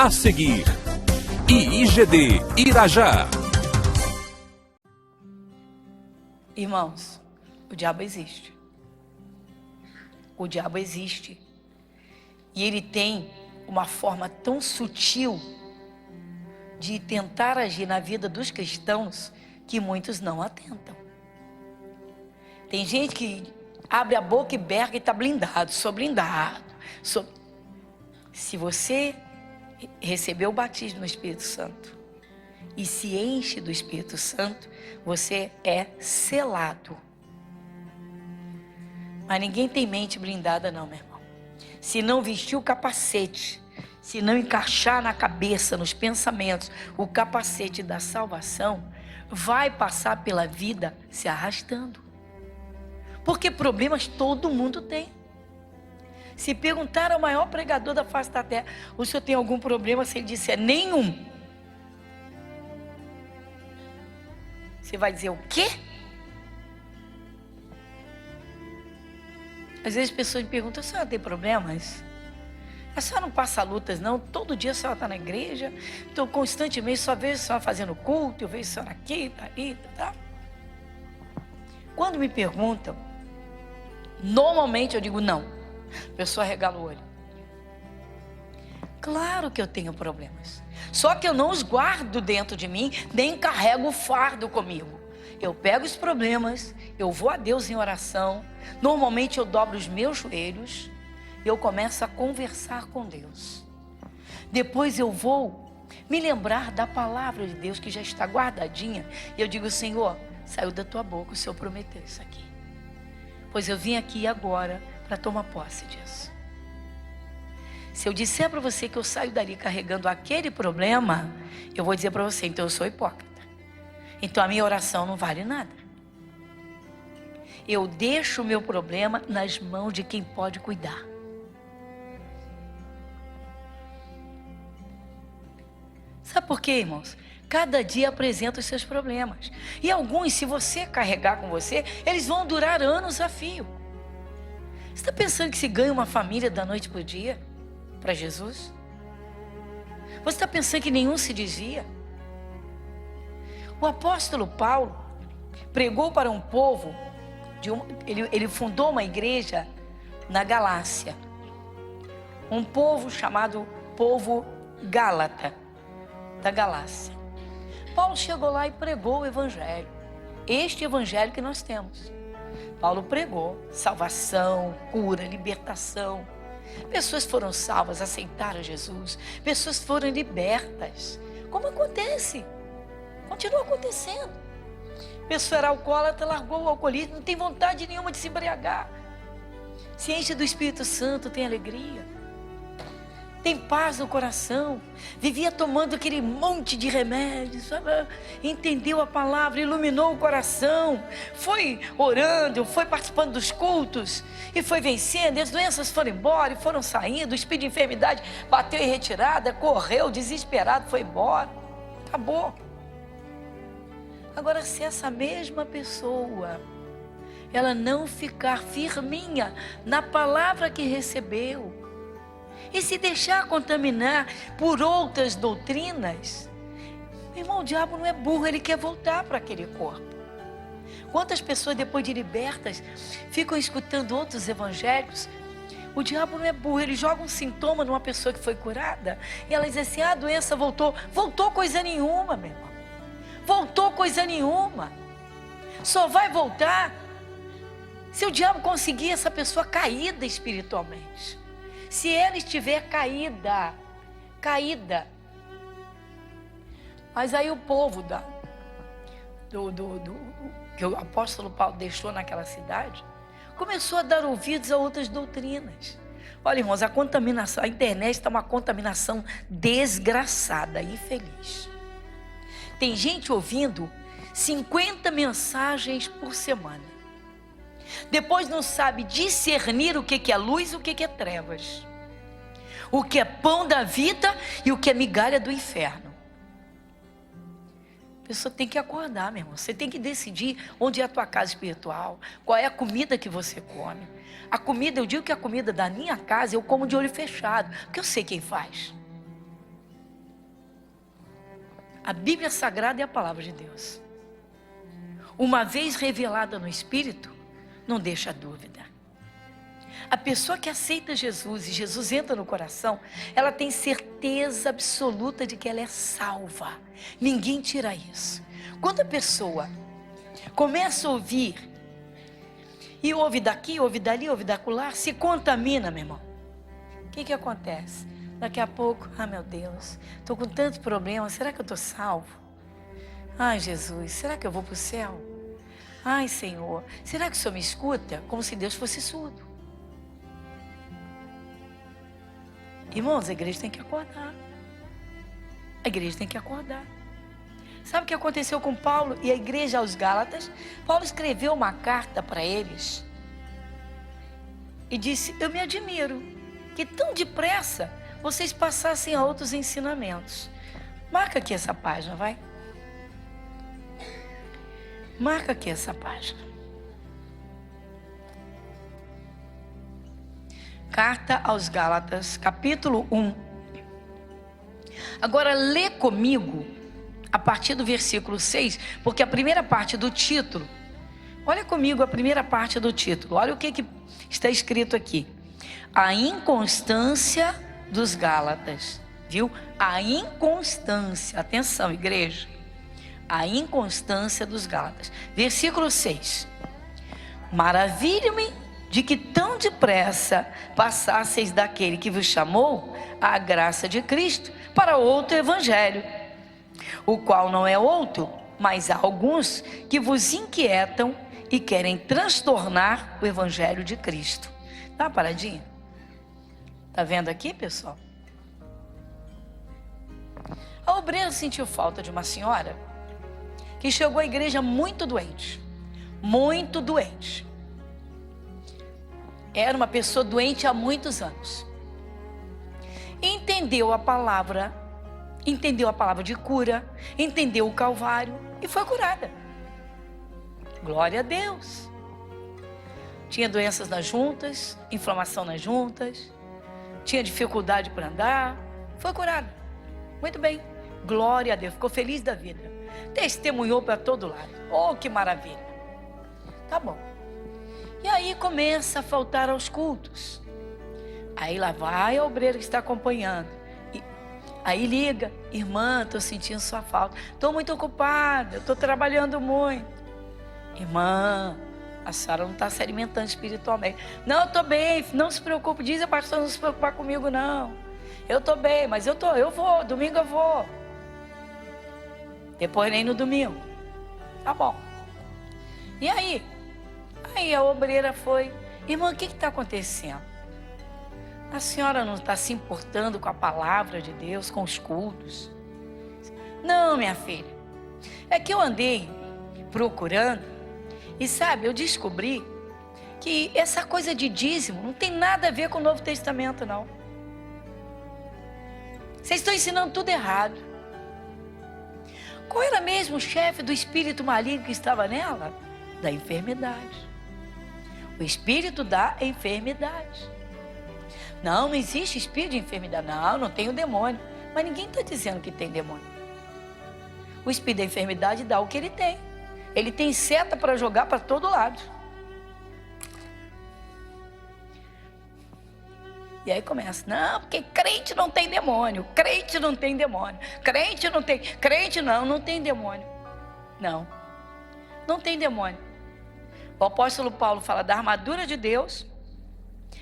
A seguir, IIGD Irajá. Irmãos, o diabo existe. O diabo existe. E ele tem uma forma tão sutil de tentar agir na vida dos cristãos que muitos não atentam. Tem gente que abre a boca e berga e está blindado. Sou blindado. Se você recebeu o batismo no Espírito Santo e se enche do Espírito Santo, você é selado. Mas ninguém tem mente blindada não, meu irmão. Se não vestir o capacete, se não encaixar na cabeça, nos pensamentos, o capacete da salvação, vai passar pela vida se arrastando. Porque problemas todo mundo tem. Se perguntar ao maior pregador da face da terra, o senhor tem algum problema? Se ele disser nenhum, você vai dizer o quê? Às vezes as pessoas me perguntam, a senhora tem problemas? A senhora não passa lutas não? Todo dia a senhora está na igreja, então constantemente só vejo a senhora fazendo culto, eu vejo a senhora aqui, tá aí, tá? Quando me perguntam, normalmente eu digo não. A pessoa regala o olho. Claro que eu tenho problemas. Só que eu não os guardo dentro de mim, nem carrego o fardo comigo. Eu pego os problemas, eu vou a Deus em oração. Normalmente eu dobro os meus joelhos e eu começo a conversar com Deus. Depois eu vou me lembrar da palavra de Deus que já está guardadinha. E eu digo, Senhor, saiu da tua boca, o Senhor prometeu isso aqui. Pois eu vim aqui agora para tomar posse disso. Se eu disser para você que eu saio dali carregando aquele problema, eu vou dizer para você, então eu sou hipócrita. Então a minha oração não vale nada. Eu deixo o meu problema nas mãos de quem pode cuidar. Sabe por quê, irmãos? Cada dia apresenta os seus problemas. E alguns, se você carregar com você, eles vão durar anos a fio. Você está pensando que se ganha uma família da noite para o dia para Jesus? Você está pensando que nenhum se desvia? O apóstolo Paulo pregou para um povo, ele fundou uma igreja na Galácia. Um povo chamado povo Gálata, da Galácia. Paulo chegou lá e pregou o evangelho. Este evangelho que nós temos. Paulo pregou salvação, cura, libertação. Pessoas foram salvas, aceitaram Jesus. Pessoas foram libertas. Como acontece? Continua acontecendo. Pessoa era alcoólatra, largou o alcoolismo, não tem vontade nenhuma de se embriagar. Se enche do Espírito Santo, tem alegria. Tem paz no coração. Vivia tomando aquele monte de remédios. Entendeu a palavra, iluminou o coração. Foi orando, foi participando dos cultos. E foi vencendo. E as doenças foram embora e foram saindo. O espírito de enfermidade bateu em retirada. Correu desesperado, foi embora. Acabou. Agora, se essa mesma pessoa, ela não ficar firminha na palavra que recebeu, e se deixar contaminar por outras doutrinas, meu irmão, o diabo não é burro, ele quer voltar para aquele corpo. Quantas pessoas depois de libertas ficam escutando outros evangelhos? O diabo não é burro, ele joga um sintoma numa pessoa que foi curada e ela diz assim, a doença voltou. Voltou coisa nenhuma, meu irmão. Voltou coisa nenhuma. Só vai voltar se o diabo conseguir essa pessoa caída espiritualmente. Se ela estiver caída. Mas aí o povo que o apóstolo Paulo deixou naquela cidade, começou a dar ouvidos a outras doutrinas. Olha, irmãos, a contaminação, a internet está uma contaminação desgraçada e infeliz. Tem gente ouvindo 50 mensagens por semana. Depois não sabe discernir o que é luz e o que é trevas. O que é pão da vida e o que é migalha do inferno. A pessoa tem que acordar, meu irmão. Você tem que decidir onde é a tua casa espiritual. Qual é a comida que você come. A comida, eu digo que a comida da minha casa eu como de olho fechado. Porque eu sei quem faz. A Bíblia Sagrada é a palavra de Deus. Uma vez revelada no Espírito, não deixa dúvida. A pessoa que aceita Jesus e Jesus entra no coração, ela tem certeza absoluta de que ela é salva. Ninguém tira isso. Quando a pessoa começa a ouvir, e ouve daqui, ouve dali, ouve dacular, se contamina, meu irmão. O que acontece? Daqui a pouco, meu Deus, estou com tanto problema, será que eu estou salvo? Ai, Jesus, será que eu vou para o céu? Ai, Senhor, será que o Senhor me escuta? Como se Deus fosse surdo. Irmãos, a igreja tem que acordar. A igreja tem que acordar. Sabe o que aconteceu com Paulo e a igreja aos Gálatas? Paulo escreveu uma carta para eles e disse: eu me admiro que tão depressa vocês passassem a outros ensinamentos. Marca aqui essa página, vai. Marca aqui essa página. Carta aos Gálatas, capítulo 1. Agora lê comigo a partir do versículo 6, porque a primeira parte do título, olha comigo a primeira parte do título, olha o que está escrito aqui. A inconstância dos Gálatas, viu? A inconstância, atenção igreja, a inconstância dos Gálatas. Versículo 6. Maravilho-me de que tão depressa passasseis daquele que vos chamou à graça de Cristo para outro evangelho, o qual não é outro, mas há alguns que vos inquietam e querem transtornar o evangelho de Cristo. Dá uma paradinha? Tá vendo aqui, pessoal? A obreira sentiu falta de uma senhora que chegou à igreja muito doente. Muito doente. Era uma pessoa doente há muitos anos. Entendeu a palavra de cura, entendeu o Calvário e foi curada. Glória a Deus. Tinha doenças nas juntas, inflamação nas juntas, tinha dificuldade para andar, foi curada. Muito bem, glória a Deus, ficou feliz da vida. Testemunhou para todo lado. Oh, que maravilha. Tá bom. E aí começa a faltar aos cultos. Aí lá vai a obreira que está acompanhando. Aí liga: irmã, estou sentindo sua falta. Estou muito ocupada, estou trabalhando muito. Irmã, a senhora não está se alimentando espiritualmente. Não, eu estou bem, não se preocupe. Diz a pastora não se preocupar comigo, não. Eu estou bem, mas eu vou, domingo eu vou. Depois nem no domingo. Tá bom. E aí? Aí a obreira foi: irmã, o que está acontecendo? A senhora não está se importando com a palavra de Deus, com os cultos? Não, minha filha. É que eu andei procurando e sabe, eu descobri que essa coisa de dízimo não tem nada a ver com o Novo Testamento, não. Vocês estão ensinando tudo errado. Qual era mesmo o chefe do espírito maligno que estava nela? Da enfermidade. O espírito da enfermidade. Não existe espírito de enfermidade. Não tem o demônio. Mas ninguém está dizendo que tem demônio. O espírito da enfermidade dá o que ele tem. Ele tem seta para jogar para todo lado. E aí começa: não, porque crente não tem demônio. Crente não tem demônio. Crente não tem. Crente não tem demônio. Não tem demônio. O apóstolo Paulo fala da armadura de Deus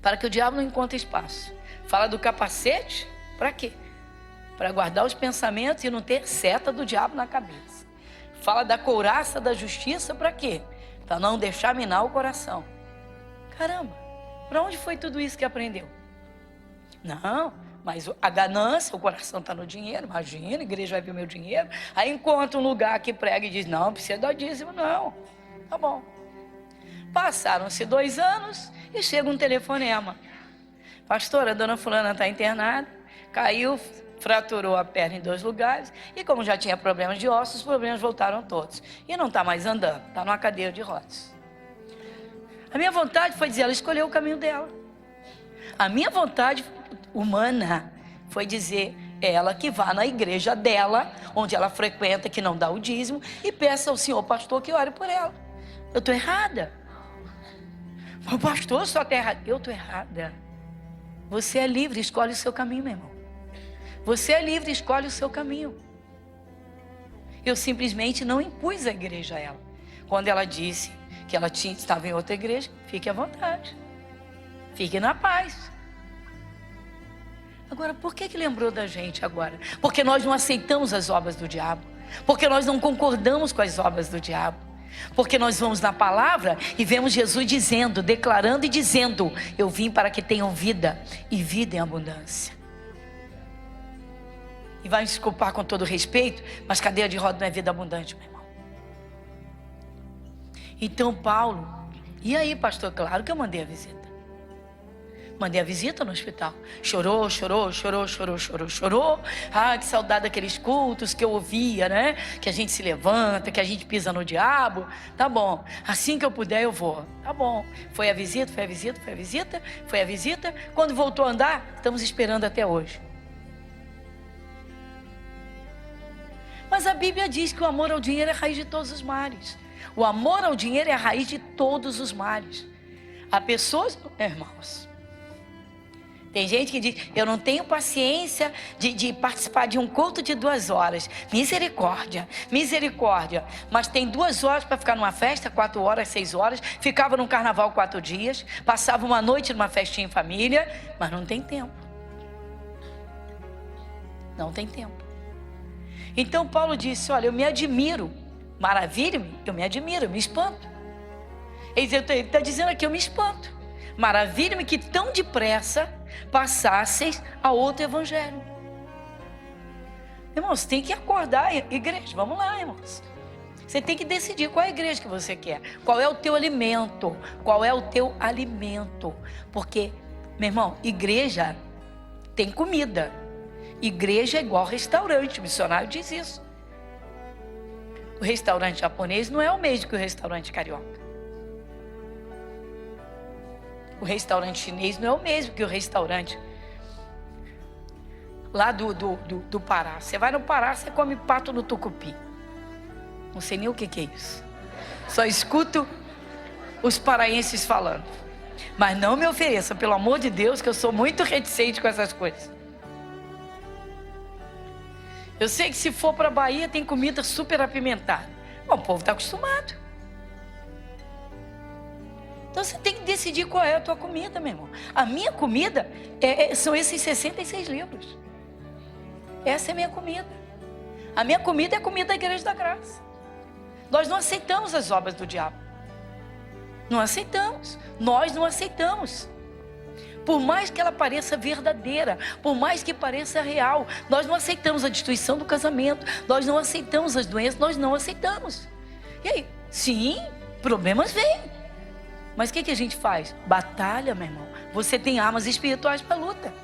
para que o diabo não encontre espaço. Fala do capacete, para quê? Para guardar os pensamentos e não ter seta do diabo na cabeça. Fala da couraça da justiça, para quê? Para não deixar minar o coração. Caramba, para onde foi tudo isso que aprendeu? Não, mas a ganância, o coração está no dinheiro. Imagina, a igreja vai ver o meu dinheiro. Aí encontra um lugar que prega e diz: não precisa dar dízimo, não. Tá bom. Passaram-se 2 anos e chega um telefonema: pastora, a dona fulana está internada, caiu, fraturou a perna em 2 lugares, e como já tinha problemas de ossos, os problemas voltaram todos. E não está mais andando, está numa cadeira de rodas. A minha vontade foi dizer: ela escolheu o caminho dela. A minha vontade humana foi dizer: Ela que vá na igreja dela, onde ela frequenta, que não dá o dízimo, e peça ao senhor pastor que ore por ela. Eu estou errada? O pastor só está errado. Eu estou errada. Você é livre, escolhe o seu caminho, meu irmão. Você é livre, escolhe o seu caminho. Eu simplesmente não impus a igreja a ela. Quando ela disse que ela estava em outra igreja, fique à vontade. Fique na paz. Agora, por que lembrou da gente agora? Porque nós não aceitamos as obras do diabo. Porque nós não concordamos com as obras do diabo. Porque nós vamos na palavra e vemos Jesus dizendo, declarando e dizendo: eu vim para que tenham vida e vida em abundância. E vai me desculpar com todo respeito, mas cadeira de roda não é vida abundante, meu irmão. Então Paulo, e aí pastor, claro que eu mandei a visita. Mandei a visita no hospital. Chorou. Ah, que saudade daqueles cultos que eu ouvia, né? Que a gente se levanta, que a gente pisa no diabo. Tá bom, assim que eu puder eu vou. Tá bom. Foi a visita. Quando voltou a andar, estamos esperando até hoje. Mas a Bíblia diz que o amor ao dinheiro é a raiz de todos os males. O amor ao dinheiro é a raiz de todos os males. Há pessoas, irmãos, tem gente que diz: eu não tenho paciência de participar de um culto de 2 horas. Misericórdia. Mas tem 2 horas para ficar numa festa, 4 horas, 6 horas. Ficava num carnaval 4 dias. Passava uma noite numa festinha em família. Mas não tem tempo. Não tem tempo. Então Paulo disse: olha, eu me admiro. Maravilho-me, eu me admiro, eu me espanto. Ele está dizendo aqui: eu me espanto. Maravilha-me que tão depressa passasseis a outro evangelho. Irmãos, tem que acordar, igreja. Vamos lá, irmãos. Você tem que decidir qual é a igreja que você quer. Qual é o teu alimento. Porque, meu irmão, igreja tem comida. Igreja é igual restaurante. O missionário diz isso. O restaurante japonês não é o mesmo que o restaurante carioca. O restaurante chinês não é o mesmo que o restaurante lá do Pará. Você vai no Pará, você come pato no tucupi. Não sei nem o que é isso. Só escuto os paraenses falando. Mas não me ofereça, pelo amor de Deus, que eu sou muito reticente com essas coisas. Eu sei que se for para a Bahia tem comida super apimentada. Bom, o povo está acostumado. Então você tem que decidir qual é a tua comida, meu irmão. A minha comida são esses 66 livros. Essa é a minha comida. A minha comida é a comida da Igreja da Graça. Nós não aceitamos as obras do diabo. Não aceitamos. Nós não aceitamos. Por mais que ela pareça verdadeira, por mais que pareça real, nós não aceitamos a destruição do casamento, nós não aceitamos as doenças, nós não aceitamos. E aí? Sim, problemas vêm. Mas o que a gente faz? Batalha, meu irmão. Você tem armas espirituais para a luta.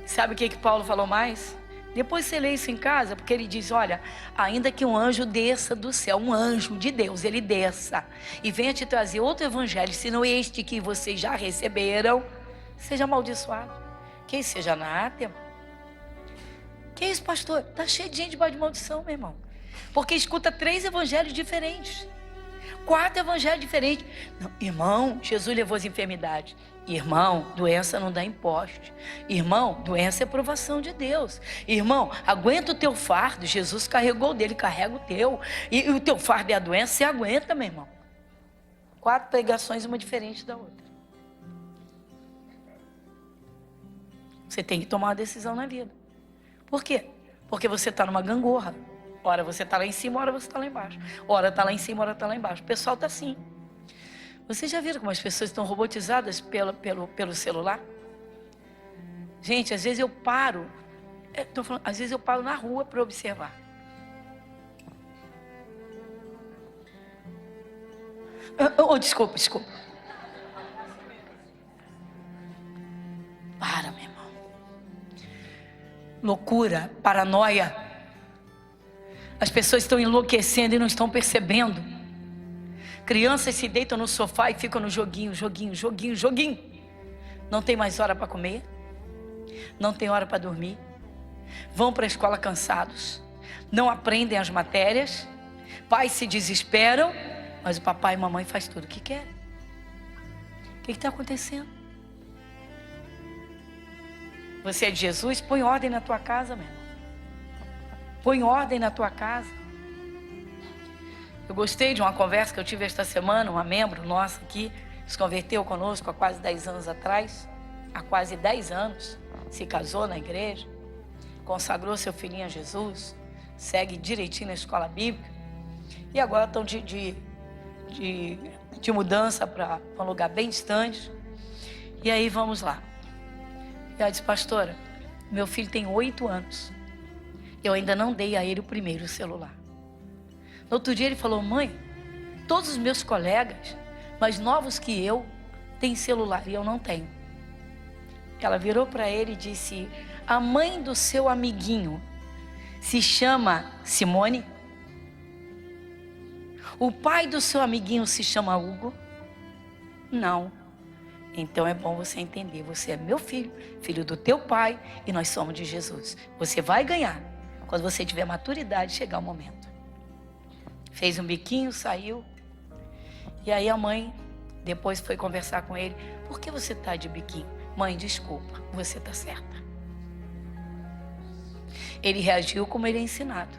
Sabe o que Paulo falou mais? Depois você lê isso em casa, porque ele diz: olha, ainda que um anjo desça do céu, um anjo de Deus, ele desça e venha te trazer outro evangelho, senão este que vocês já receberam, seja amaldiçoado. Que isso seja anátema. Que isso, pastor? Está cheio de gente debaixo de maldição, meu irmão. Porque escuta 3 evangelhos diferentes. 4 evangelhos diferentes. Não, irmão, Jesus levou as enfermidades. Irmão, doença não dá imposto. Irmão, doença é provação de Deus. Irmão, aguenta o teu fardo. Jesus carregou o dele, carrega o teu. E o teu fardo é a doença, você aguenta, meu irmão. 4 pregações, uma diferente da outra. Você tem que tomar uma decisão na vida. Por quê? Porque você está numa gangorra. Ora você está lá em cima, ora você está lá embaixo. Ora está lá em cima, ora está lá embaixo. O pessoal está assim. Vocês já viram como as pessoas estão robotizadas pelo celular? Gente, às vezes eu paro. Às vezes eu paro na rua para observar. Desculpa. Para, meu irmão. Loucura, paranoia. As pessoas estão enlouquecendo e não estão percebendo. Crianças se deitam no sofá e ficam no joguinho. Não tem mais hora para comer. não têm hora para dormir, vão para a escola cansados, não aprendem as matérias, pais se desesperam, mas o papai e a mamãe faz tudo o que querem. O que está acontecendo? Você é de Jesus? Põe ordem na tua casa, meu irmão. Põe ordem na tua casa. Eu gostei de uma conversa que eu tive esta semana. Uma membro nossa aqui se converteu conosco há quase 10 anos atrás. Há quase 10 anos se casou na igreja, consagrou seu filhinho a Jesus, segue direitinho na escola bíblica e agora estão de mudança para um lugar bem distante. E aí vamos lá. E ela disse: pastora, meu filho tem 8 anos, eu ainda não dei a ele o primeiro celular. No outro dia ele falou: mãe, todos os meus colegas mais novos que eu têm celular e eu não tenho. Ela virou para ele e disse: a mãe do seu amiguinho se chama Simone? O pai do seu amiguinho se chama Hugo? Não. Então é bom você entender, você é meu filho, filho do teu pai, e nós somos de Jesus. Você vai ganhar quando você tiver maturidade, chegar o momento. Fez um biquinho, saiu. E aí a mãe depois foi conversar com ele: por que você está de biquinho? Mãe, desculpa, você está certa. Ele reagiu como ele é ensinado.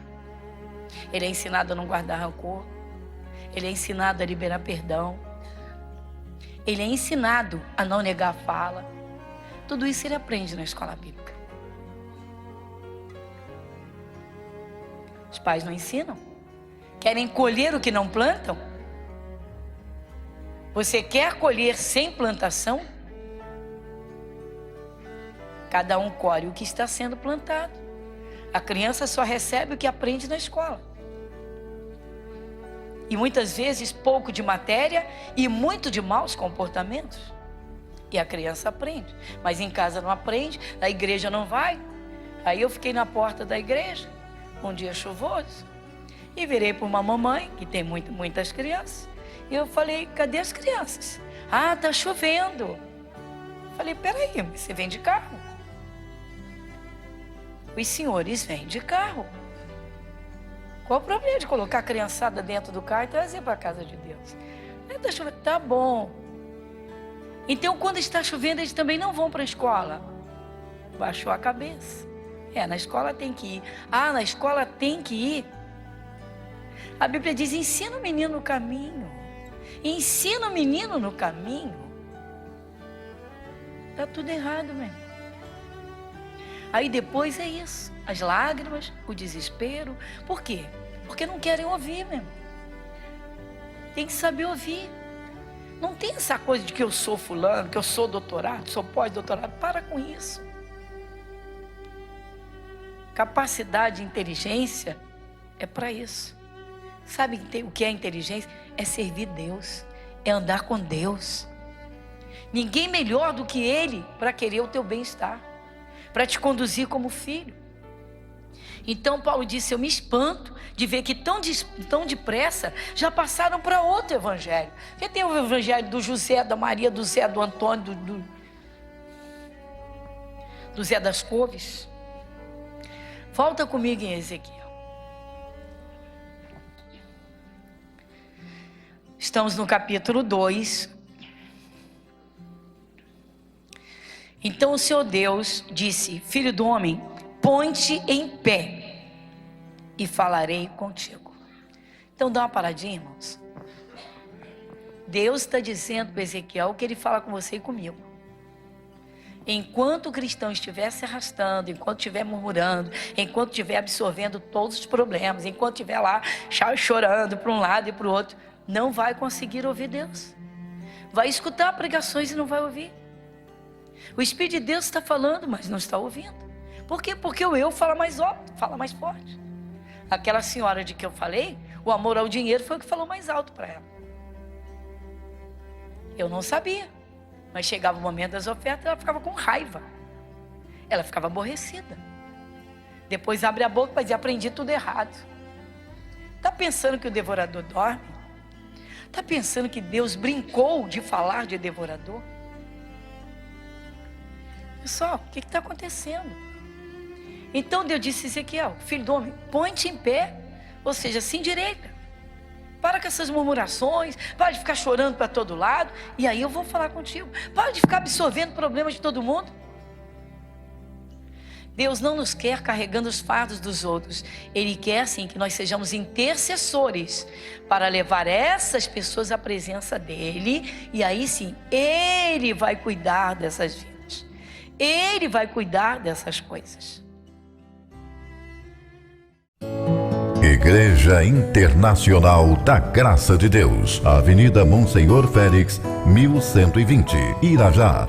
Ele é ensinado a não guardar rancor. Ele é ensinado a liberar perdão. Ele é ensinado a não negar a fala. Tudo isso ele aprende na escola bíblica. Os pais não ensinam. Querem colher o que não plantam? Você quer colher sem plantação? Cada um colhe o que está sendo plantado. A criança só recebe o que aprende na escola. E muitas vezes pouco de matéria e muito de maus comportamentos. E a criança aprende, mas em casa não aprende, na igreja não vai. Aí eu fiquei na porta da igreja, um dia chuvoso, e virei para uma mamãe, que tem muitas crianças, e eu falei: cadê as crianças? Ah, tá chovendo. Falei: peraí, você vem de carro? Os senhores vêm de carro. Qual o problema de colocar a criançada dentro do carro e trazer para a casa de Deus? Está chovendo, tá bom. Então, quando está chovendo, eles também não vão para a escola. Baixou a cabeça. Na escola tem que ir. Ah, na escola tem que ir. A Bíblia diz: ensina o menino no caminho. Ensina o menino no caminho. Está tudo errado, mesmo. Aí depois é isso, as lágrimas, o desespero. Por quê? Porque não querem ouvir mesmo. Tem que saber ouvir. Não tem essa coisa de que eu sou fulano, que eu sou doutorado, sou pós-doutorado. Para com isso. Capacidade e inteligência é para isso. Sabe o que é inteligência? É servir Deus, é andar com Deus. Ninguém melhor do que Ele para querer o teu bem-estar, para te conduzir como filho. Então Paulo disse: eu me espanto de ver que tão depressa já passaram para outro evangelho. Porque tem o evangelho do José, da Maria, do Zé, do Antônio, do Zé das Couves. Volta comigo em Ezequiel. Estamos no capítulo 2. Então o Senhor Deus disse: filho do homem, põe-te em pé e falarei contigo. Então dá uma paradinha, irmãos. Deus está dizendo para Ezequiel que Ele fala com você e comigo. Enquanto o cristão estiver se arrastando, enquanto estiver murmurando, enquanto estiver absorvendo todos os problemas, enquanto estiver lá chorando para um lado e para o outro, não vai conseguir ouvir Deus. Vai escutar pregações e não vai ouvir. O Espírito de Deus está falando, mas não está ouvindo. Por quê? Porque o eu fala mais alto, fala mais forte. Aquela senhora de que eu falei, o amor ao dinheiro foi o que falou mais alto para ela. Eu não sabia, mas chegava o momento das ofertas, ela ficava com raiva. Ela ficava aborrecida. Depois abre a boca para dizer: aprendi tudo errado. Está pensando que o devorador dorme? Está pensando que Deus brincou de falar de devorador? Pessoal, o que está acontecendo? Então Deus disse a Ezequiel: filho do homem, põe-te em pé, ou seja, se endireita. Para com essas murmurações, para de ficar chorando para todo lado, e aí eu vou falar contigo. Para de ficar absorvendo problemas de todo mundo. Deus não nos quer carregando os fardos dos outros. Ele quer sim que nós sejamos intercessores para levar essas pessoas à presença dele. E aí sim, ele vai cuidar dessas vidas. Ele vai cuidar dessas coisas. Igreja Internacional da Graça de Deus, Avenida Monsenhor Félix, 1120, Irajá.